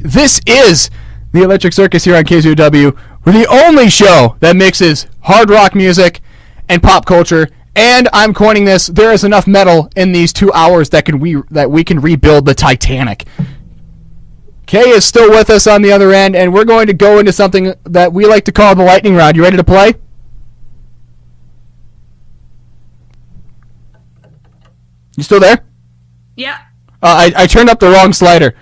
This is the Electric Circus here on KZOW. We're the only show that mixes hard rock music and pop culture. And I'm coining this, there is enough metal in these 2 hours that we can rebuild the Titanic. Kay is still with us on the other end, and we're going to go into something that we like to call the lightning round. You ready to play? You still there? Yeah. I turned up the wrong slider.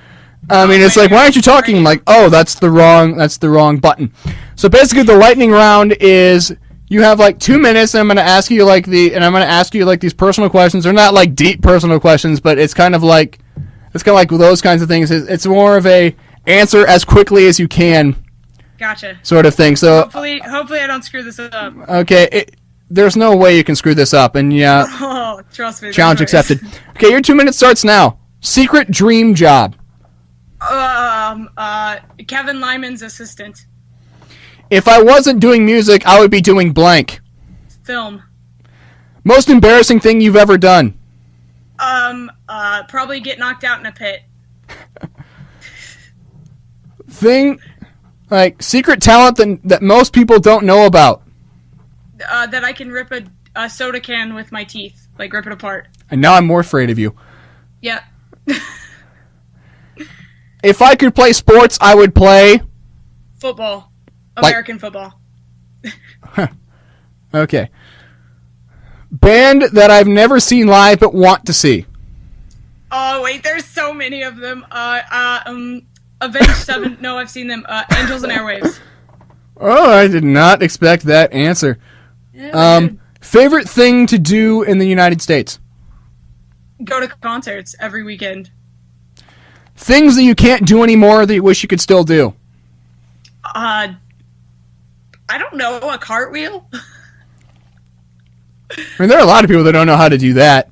I mean, it's like, why aren't you talking? I'm like, oh, that's the wrong button. So basically, the lightning round is you have like 2 minutes, and I'm going to ask you these personal questions. They're not like deep personal questions, but it's kind of like those kinds of things. It's more of a answer as quickly as you can. Gotcha. Sort of thing. So hopefully I don't screw this up. Okay. There's no way you can screw this up, and yeah. Oh, trust me. Challenge accepted. Okay, your 2 minutes starts now. Secret dream job. Kevin Lyman's assistant. If I wasn't doing music, I would be doing blank. Film. Most embarrassing thing you've ever done. Probably get knocked out in a pit. Thing, like, secret talent that most people don't know about. That I can rip a soda can with my teeth. Like, rip it apart. And now I'm more afraid of you. Yeah. If I could play sports, I would play... Football. American football. Okay. Band that I've never seen live but want to see. Oh, wait, there's so many of them. Avenged Seven... No, I've seen them. Angels and Airwaves. Oh, I did not expect that answer. Yeah, favorite thing to do in the United States? go to concerts every weekend. Things that you can't do anymore that you wish you could still do? I don't know, a cartwheel? I mean, there are a lot of people that don't know how to do that.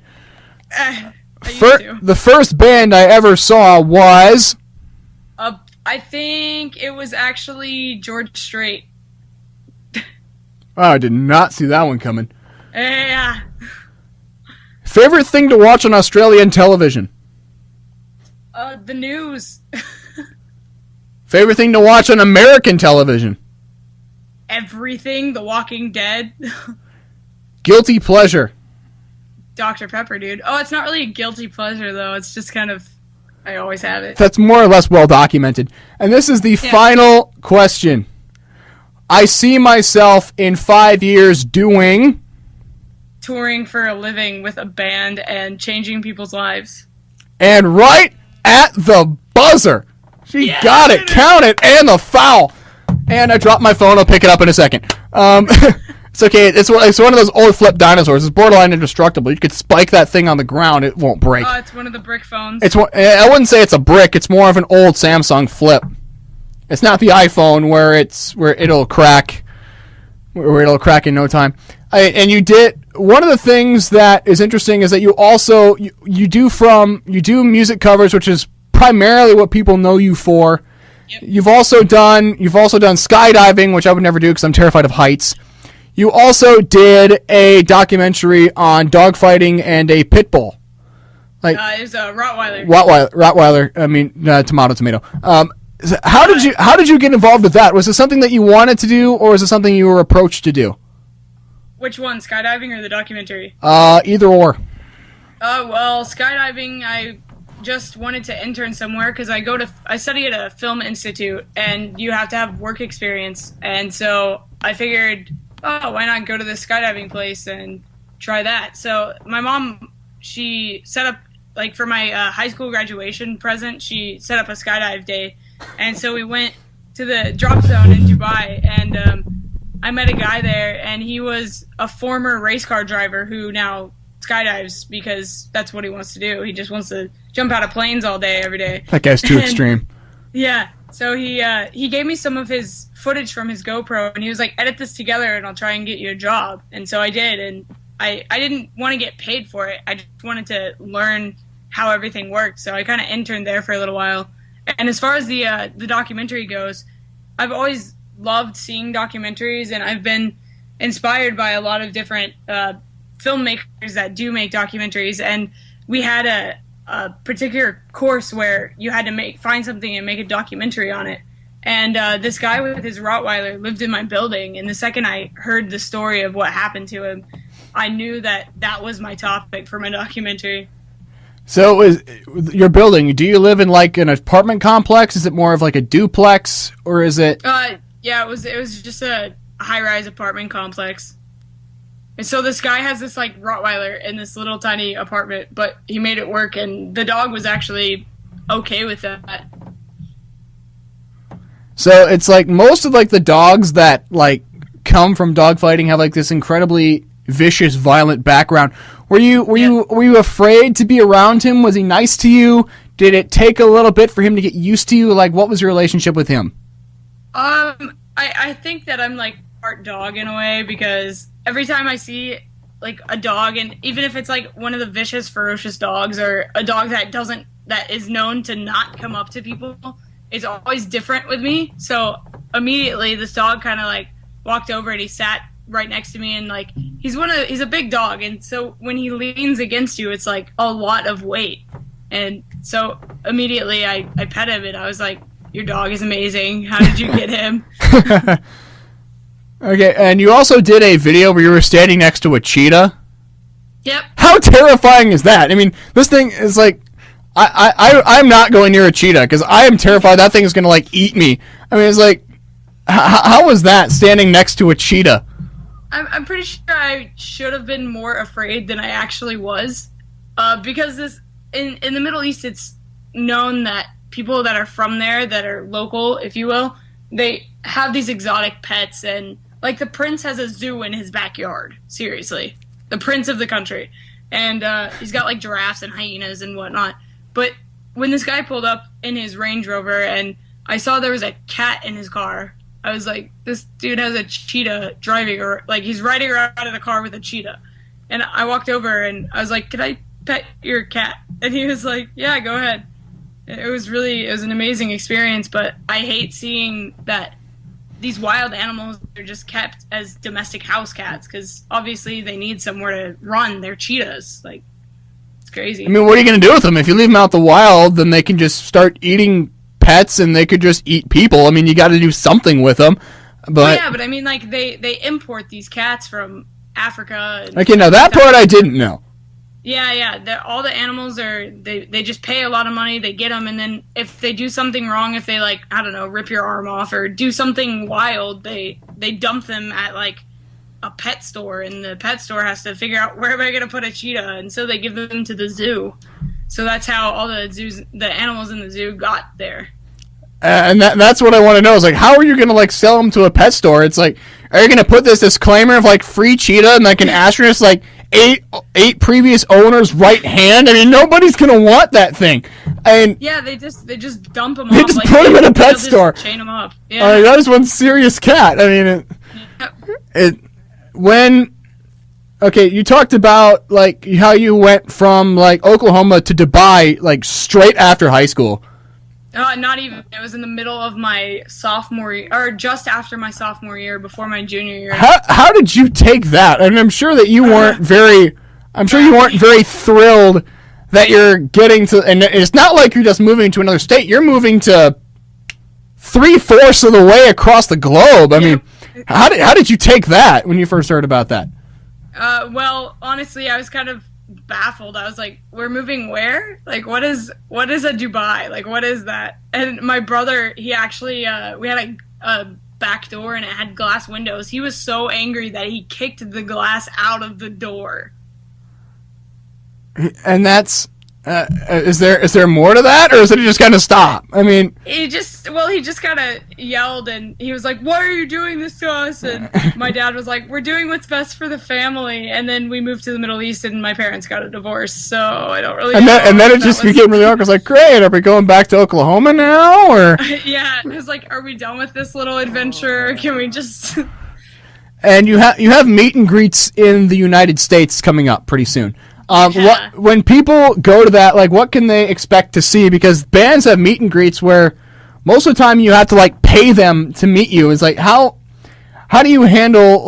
The first band I ever saw was... I think it was actually George Strait. Oh, I did not see that one coming. Yeah. Favorite thing to watch on Australian television? The news. Favorite thing to watch on American television? Everything. The Walking Dead. Guilty pleasure? Dr. Pepper, dude. Oh, it's not really a guilty pleasure, though. It's just kind of... I always have it. That's more or less well documented. And this is the final question. I see myself in 5 years doing... touring for a living with a band and changing people's lives. And right at the buzzer. She got it. Count it. And the foul. And I dropped my phone. I'll pick it up in a second. It's okay. It's one of those old flip dinosaurs. It's borderline indestructible. You could spike that thing on the ground. It won't break. Oh, it's one of the brick phones. I wouldn't say it's a brick. It's more of an old Samsung flip. It's not the iPhone where it'll crack. Where it'll crack in no time. And you did... One of the things that is interesting is that you also... You do music covers, which is primarily what people know you for. Yep. You've also done skydiving, which I would never do because I'm terrified of heights. You also did a documentary on dogfighting and a pit bull. It was a Rottweiler. Rottweiler. I mean, tomato. How did you get involved with that? Was it something that you wanted to do, or was it something you were approached to do? Which one, skydiving or the documentary? Either or. Well, skydiving, I just wanted to intern somewhere because I study at a film institute, and you have to have work experience, and so I figured, oh, why not go to this skydiving place and try that? So my mom, she set up, like for my high school graduation present, she set up a skydive day, and so we went to the drop zone in Dubai, and I met a guy there, and he was a former race car driver who now skydives because that's what he wants to do. He just wants to jump out of planes all day, every day. That guy's too extreme. Yeah. So he gave me some of his footage from his GoPro, and he was like, edit this together, and I'll try and get you a job. And so I did, and I didn't want to get paid for it. I just wanted to learn how everything worked. So I kind of interned there for a little while. And as far as the documentary goes, I've always loved seeing documentaries, and I've been inspired by a lot of different filmmakers that do make documentaries. And we had a particular course where you had to find something and make a documentary on it. And this guy with his Rottweiler lived in my building, and the second I heard the story of what happened to him, I knew that was my topic for my documentary. So is your building, do you live in like an apartment complex? Is it more of like a duplex, or is it? Yeah, it was just a high-rise apartment complex. And so this guy has this like Rottweiler in this little tiny apartment, but he made it work, and the dog was actually okay with that. So it's like most of like the dogs that like come from dogfighting have like this incredibly vicious, violent background. Were you afraid to be around him? Was he nice to you? Did it take a little bit for him to get used to you? Like, what was your relationship with him? I think that I'm like part dog in a way, because every time I see like a dog, and even if it's like one of the vicious, ferocious dogs, or a dog that is known to not come up to people, it's always different with me. So immediately this dog kind of like walked over and he sat right next to me, and like he's a big dog, and so when he leans against you, it's like a lot of weight. And so immediately I pet him, and I was like, your dog is amazing. How did you get him? Okay, and you also did a video where you were standing next to a cheetah. Yep. How terrifying is that? I mean, this thing is like, I'm not going near a cheetah because I am terrified that thing is going to like eat me. I mean, it's like, how was that standing next to a cheetah? I'm pretty sure I should have been more afraid than I actually was, because in the Middle East, it's known that people that are from there, that are local, if you will, they have these exotic pets, and like the prince has a zoo in his backyard. Seriously, the prince of the country, and he's got like giraffes and hyenas and whatnot. But when this guy pulled up in his Range Rover and I saw there was a cat in his car, I was like, this dude has a cheetah driving, or like he's riding around in a car with a cheetah. And I walked over and I was like, could I pet your cat? And he was like, yeah, go ahead. It was an amazing experience, but I hate seeing that these wild animals are just kept as domestic house cats, because obviously they need somewhere to run. They're cheetahs. Like, it's crazy. I mean, what are you going to do with them? If you leave them out the wild, then they can just start eating pets, and they could just eat people. I mean, you got to do something with them. But well, yeah, but I mean, like they import these cats from Africa. Okay, now that part I didn't know. Yeah. All the animals they just pay a lot of money. They get them, and then if they do something wrong, if they like, I don't know, rip your arm off or do something wild, they dump them at like a pet store, and the pet store has to figure out, where am I going to put a cheetah, and so they give them to the zoo. So that's how all the animals in the zoo got there. And that's what I want to know is like, how are you going to like sell them to a pet store? It's like, are you going to put this disclaimer of like free cheetah and like an asterisk like eight previous owners right hand? I mean, nobody's going to want that thing. And yeah, they just dump them. They off, just like, put them in a pet store. Chain them up. Yeah. That is one serious cat. I mean, okay, you talked about like how you went from like Oklahoma to Dubai like straight after high school. Not even. It was in the middle of my sophomore year, or just after my sophomore year, before my junior year. How did you take that? I mean, I'm sure that you weren't very thrilled that you're getting to, and it's not like you're just moving to another state. You're moving to 3/4 of the way across the globe. I mean, how did you take that when you first heard about that? Well, honestly, I was kind of baffled. I was like, we're moving where? Like, what is a Dubai? Like, what is that? And my brother, he actually, we had a back door and it had glass windows. He was so angry that he kicked the glass out of the door. And that's, is there more to that, or is it just kind of stop? I mean, he just kind of yelled, and he was like, why are you doing this to us? And my dad was like, we're doing what's best for the family. And then we moved to the Middle East, and my parents got a divorce, so I don't really know. And then it just became really awkward. It's like, great, are we going back to Oklahoma now, or? Yeah, it was like, are we done with this little adventure? Can we just... And you have meet and greets in the United States coming up pretty soon. When people go to that, like, what can they expect to see? Because bands have meet and greets where most of the time you have to like pay them to meet you. It's like, how do you handle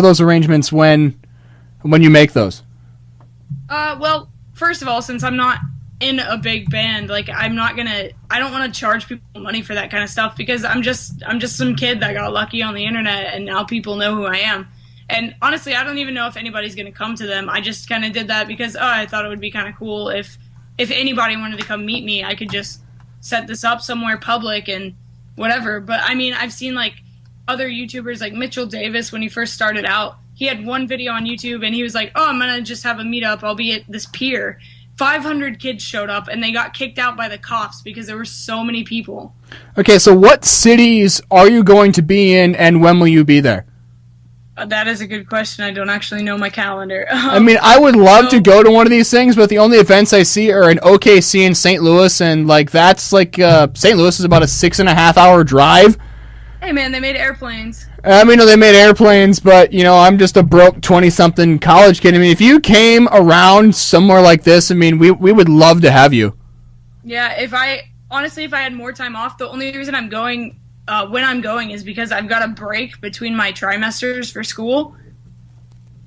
those arrangements when you make those? Well, first of all, since I'm not in a big band. Like, I don't want to charge people money for that kind of stuff, because I'm just some kid that got lucky on the internet, and now people know who I am. And honestly, I don't even know if anybody's going to come to them. I just kind of did that because, I thought it would be kind of cool if anybody wanted to come meet me, I could just set this up somewhere public and whatever. But I mean, I've seen like other YouTubers, like Mitchell Davis, when he first started out, he had one video on YouTube and he was like, I'm going to just have a meetup. I'll be at this pier. 500 kids showed up and they got kicked out by the cops because there were so many people. Okay, so what cities are you going to be in, and when will you be there? That is a good question. I don't actually know my calendar. I mean, I would love to go to one of these things, but the only events I see are in OKC in St. Louis, and like that's like St. Louis is about a 6.5 hour drive. Hey man, they made airplanes. I mean, they made airplanes, but you know, I'm just a broke 20-something college kid. I mean, if you came around somewhere like this, I mean, we would love to have you. Yeah, if I had more time off, the only reason I'm going when I'm going is because I've got a break between my trimesters for school,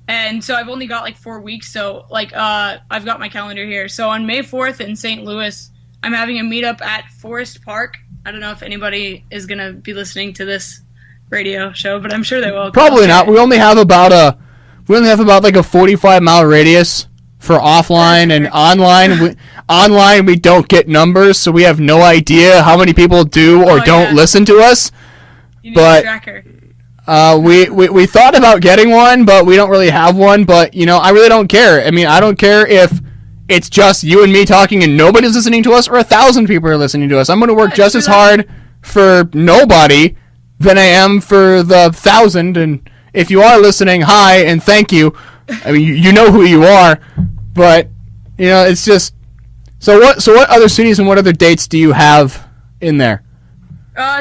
and so I've only got like 4 weeks. So like I've got my calendar here. So on May 4th in St. Louis, I'm having a meetup at Forest Park. I don't know if anybody is gonna be listening to this radio show, but I'm sure they will. Probably not. We only have about like a 45-mile radius for offline and online. Online, we don't get numbers, so we have no idea how many people do or don't listen to us. You need a tracker. We thought about getting one, but we don't really have one. But you know, I really don't care. I mean, I don't care if it's just you and me talking and nobody's listening to us, or 1,000 people are listening to us. I'm going to work just as hard for nobody than I am for the 1,000. And if you are listening, hi and thank you. I mean, you know who you are, but you know, it's just. So what other cities and what other dates do you have in there?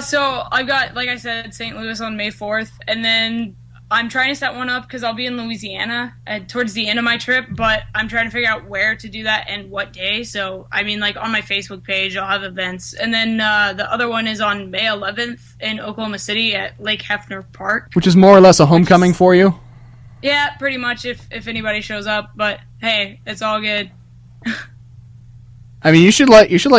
So I've got, like I said, St. Louis on May 4th, and then I'm trying to set one up because I'll be in Louisiana towards the end of my trip, but I'm trying to figure out where to do that and what day. So, I mean, like on my Facebook page, I'll have events. And then the other one is on May 11th in Oklahoma City at Lake Hefner Park. Which is more or less a homecoming for you? Yeah, pretty much if anybody shows up, but hey, it's all good. I mean, you should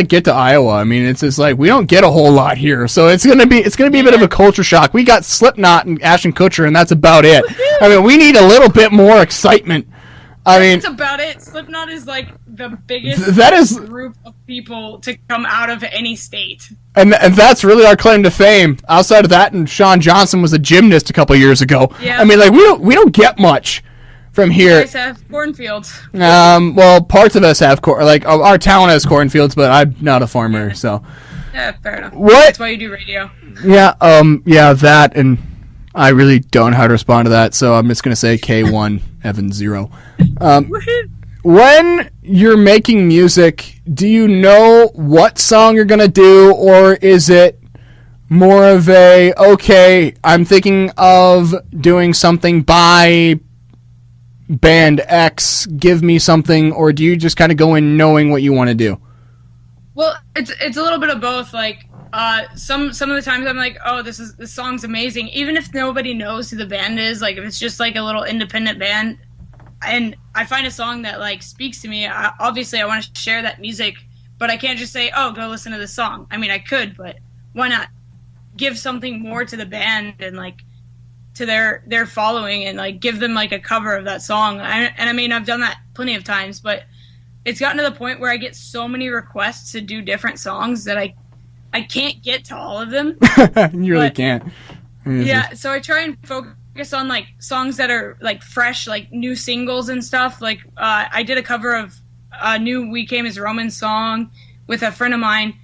get to Iowa. I mean, it's just like we don't get a whole lot here, so it's gonna be a bit of a culture shock. We got Slipknot and Ashton Kutcher, and that's about it. I mean, we need a little bit more excitement. I mean, that's about it. Slipknot is like the biggest group of people to come out of any state, and that's really our claim to fame. Outside of that, and Sean Johnson was a gymnast a couple years ago. Yeah. I mean, like we don't get much from here. You guys have cornfields. Well, parts of us have our town has cornfields, but I'm not a farmer, so. Yeah, fair enough. What? That's why you do radio. Yeah, that, and I really don't know how to respond to that, so I'm just gonna say K1 Evan 0. When you're making music, do you know what song you're gonna do, or is it more of a I'm thinking of doing something by band X, give me something, or do you just kind of go in knowing what you want to do? Well, it's a little bit of both. Like some of the times I'm like, this song's amazing, even if nobody knows who the band is. Like if it's just like a little independent band, and I find a song that like speaks to me. Obviously, I want to share that music, but I can't just say, go listen to this song. I mean, I could, but why not give something more to the band and like to their following and like give them like a cover of that song. I mean, I've done that plenty of times, but it's gotten to the point where I get so many requests to do different songs that I can't get to all of them. You really can't. Yeah, so I try and focus on like songs that are like fresh, like new singles and stuff. Like I did a cover of a new We Came as Romans song with a friend of mine.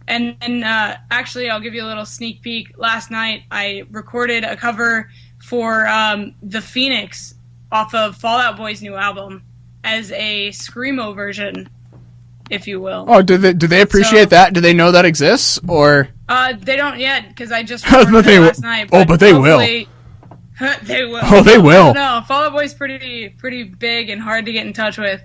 And actually, I'll give you a little sneak peek. Last night, I recorded a cover for The Phoenix off of Fall Out Boy's new album as a screamo version, if you will. Oh, do they appreciate that? Do they know that exists, or? They don't yet, because I just recorded it last night. But they will. They will. Oh, they will. No, Fall Out Boy's pretty big and hard to get in touch with.